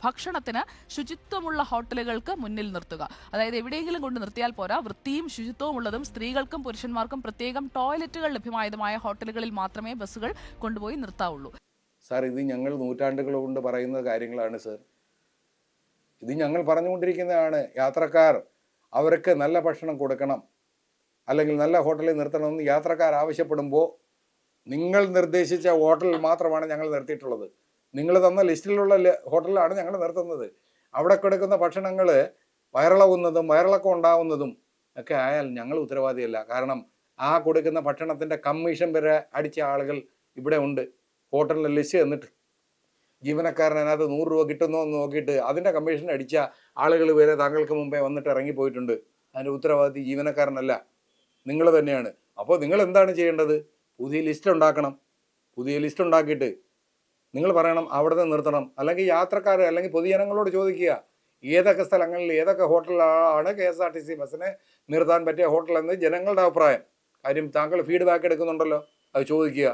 ഭക്ഷണത്തിന് ശുചിത്വമുള്ള ഹോട്ടലുകൾക്ക് മുന്നിൽ നിർത്തുക. അതായത് എവിടെയെങ്കിലും കൊണ്ട് നിർത്തിയാൽ പോരാ, വൃത്തിയും ശുചിത്വവും ഉള്ളതും സ്ത്രീകൾക്കും പുരുഷന്മാർക്കും പ്രത്യേകം ടോയ്ലറ്റുകൾ ലഭ്യമായതുമായ ഹോട്ടലുകളിൽ മാത്രമേ ബസ്സുകൾ കൊണ്ടുപോയി നിർത്താവുള്ളൂ. സാർ, ഇത് ഞങ്ങൾ നൂറ്റാണ്ടുകൾ കൊണ്ട് പറയുന്ന കാര്യങ്ങളാണ് സാർ. ഇത് ഞങ്ങൾ പറഞ്ഞുകൊണ്ടിരിക്കുന്നതാണ്. യാത്രക്കാർ അവർക്ക് നല്ല ഭക്ഷണം കൊടുക്കണം, അല്ലെങ്കിൽ നല്ല ഹോട്ടലിൽ നിർത്തണമെന്ന് യാത്രക്കാർ ആവശ്യപ്പെടുമ്പോൾ നിങ്ങൾ നിർദ്ദേശിച്ച ഹോട്ടലിൽ മാത്രമാണ് ഞങ്ങൾ നിർത്തിയിട്ടുള്ളത്. നിങ്ങൾ തന്ന ലിസ്റ്റിലുള്ള ഹോട്ടലിലാണ് ഞങ്ങൾ നിർത്തുന്നത്. അവിടെ കൊടുക്കുന്ന ഭക്ഷണങ്ങൾ വയറിളകുന്നതും വയറിളക്കം ഉണ്ടാവുന്നതും ഒക്കെ ആയാൽ ഞങ്ങൾ ഉത്തരവാദിയല്ല. കാരണം ആ കൊടുക്കുന്ന ഭക്ഷണത്തിൻ്റെ കമ്മീഷൻ വരെ അടിച്ച ആളുകൾ ഇവിടെ ഉണ്ട്. ഹോട്ടലിൻ്റെ ലിസ്റ്റ് തന്നിട്ട് ജീവനക്കാരൻ അതിനകത്ത് 100 രൂപ കിട്ടുന്നോ എന്ന് നോക്കിയിട്ട് അതിൻ്റെ കമ്മീഷൻ അടിച്ച ആളുകൾ വരെ താങ്കൾക്ക് മുമ്പേ വന്നിട്ട് ഇറങ്ങിപ്പോയിട്ടുണ്ട്. അതിൻ്റെ ഉത്തരവാദി ജീവനക്കാരനല്ല, നിങ്ങൾ തന്നെയാണ്. അപ്പോൾ നിങ്ങൾ എന്താണ് ചെയ്യേണ്ടത്? പുതിയ ലിസ്റ്റ് ഉണ്ടാക്കണം. പുതിയ ലിസ്റ്റ് ഉണ്ടാക്കിയിട്ട് നിങ്ങൾ പറയണം അവിടെ നിന്ന് നിർത്തണം. അല്ലെങ്കിൽ യാത്രക്കാർ അല്ലെങ്കിൽ പൊതുജനങ്ങളോട് ചോദിക്കുക, ഏതൊക്കെ സ്ഥലങ്ങളിൽ ഏതൊക്കെ ഹോട്ടലിലാണ് KSRTC ബസ്സിനെ നിർത്താൻ പറ്റിയ ഹോട്ടൽ എന്ന് ജനങ്ങളുടെ അഭിപ്രായം. കാര്യം താങ്കൾ ഫീഡ്ബാക്ക് എടുക്കുന്നുണ്ടല്ലോ, അത് ചോദിക്കുക.